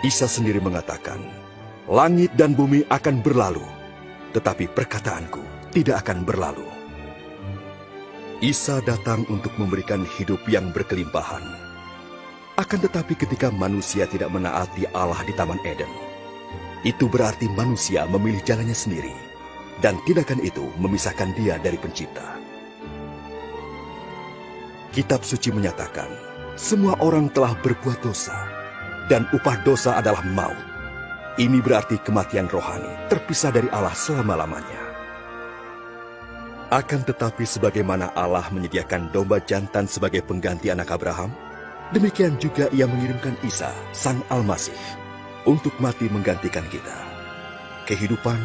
Isa sendiri mengatakan, langit dan bumi akan berlalu, tetapi perkataanku tidak akan berlalu. Isa datang untuk memberikan hidup yang berkelimpahan. Akan tetapi ketika manusia tidak menaati Allah di Taman Eden, itu berarti manusia memilih jalannya sendiri, dan tindakan itu memisahkan dia dari Pencipta. Kitab suci menyatakan, semua orang telah berbuat dosa, dan upah dosa adalah maut. Ini berarti kematian rohani, terpisah dari Allah selama-lamanya. Akan tetapi sebagaimana Allah menyediakan domba jantan sebagai pengganti anak Abraham, demikian juga Ia mengirimkan Isa, Sang Almasih, untuk mati menggantikan kita. Kehidupan,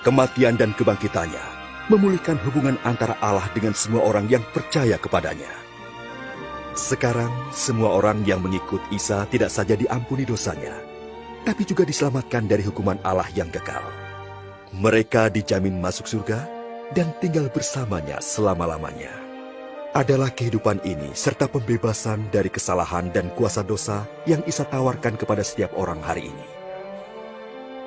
kematian, dan kebangkitannya memulihkan hubungan antara Allah dengan semua orang yang percaya kepadanya. Sekarang, semua orang yang mengikut Isa tidak saja diampuni dosanya, tapi juga diselamatkan dari hukuman Allah yang kekal. Mereka dijamin masuk surga dan tinggal bersamanya selama-lamanya. Adalah kehidupan ini serta pembebasan dari kesalahan dan kuasa dosa yang Isa tawarkan kepada setiap orang hari ini.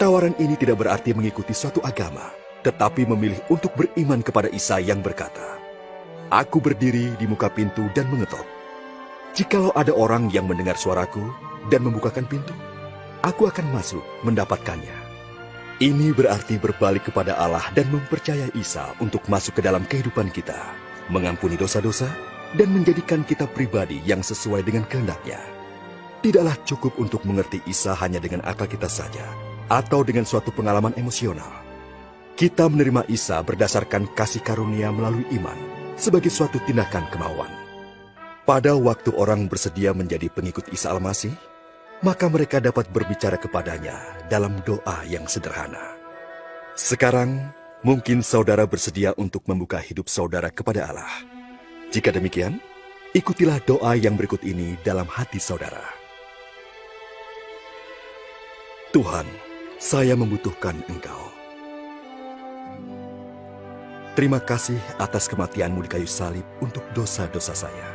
Tawaran ini tidak berarti mengikuti suatu agama, tetapi memilih untuk beriman kepada Isa yang berkata, "Aku berdiri di muka pintu dan mengetok. Jikalau ada orang yang mendengar suaraku dan membukakan pintu, aku akan masuk mendapatkannya." Ini berarti berbalik kepada Allah dan mempercayai Isa untuk masuk ke dalam kehidupan kita, mengampuni dosa-dosa, dan menjadikan kita pribadi yang sesuai dengan kehendak-Nya. Tidaklah cukup untuk mengerti Isa hanya dengan akal kita saja, atau dengan suatu pengalaman emosional. Kita menerima Isa berdasarkan kasih karunia melalui iman, sebagai suatu tindakan kemauan. Pada waktu orang bersedia menjadi pengikut Isa Almasih, maka mereka dapat berbicara kepadanya dalam doa yang sederhana. Sekarang, mungkin saudara bersedia untuk membuka hidup saudara kepada Allah. Jika demikian, ikutilah doa yang berikut ini dalam hati saudara. Tuhan, saya membutuhkan Engkau. Terima kasih atas kematian-Mu di kayu salib untuk dosa-dosa saya.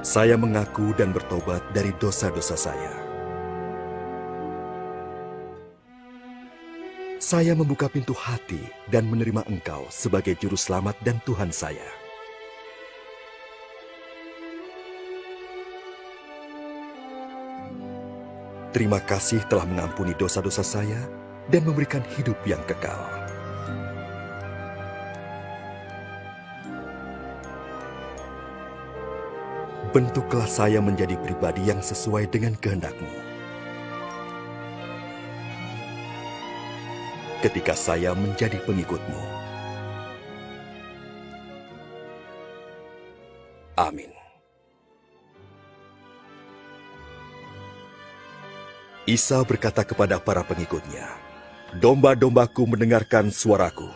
Saya mengaku dan bertobat dari dosa-dosa saya. Saya membuka pintu hati dan menerima Engkau sebagai Juru Selamat dan Tuhan saya. Terima kasih telah mengampuni dosa-dosa saya dan memberikan hidup yang kekal. Bentuklah saya menjadi pribadi yang sesuai dengan kehendak-Mu. Ketika saya menjadi pengikut-Mu. Amin. Isa berkata kepada para pengikutnya, "Domba-dombaku mendengarkan suaraku.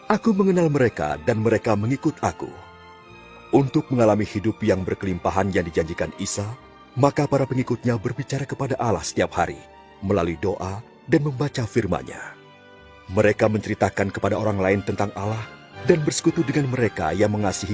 Aku mengenal mereka dan mereka mengikut aku." Untuk mengalami hidup yang berkelimpahan yang dijanjikan Isa, maka para pengikutnya berbicara kepada Allah setiap hari, melalui doa dan membaca firman-Nya. Mereka menceritakan kepada orang lain tentang Allah dan bersekutu dengan mereka yang mengasihi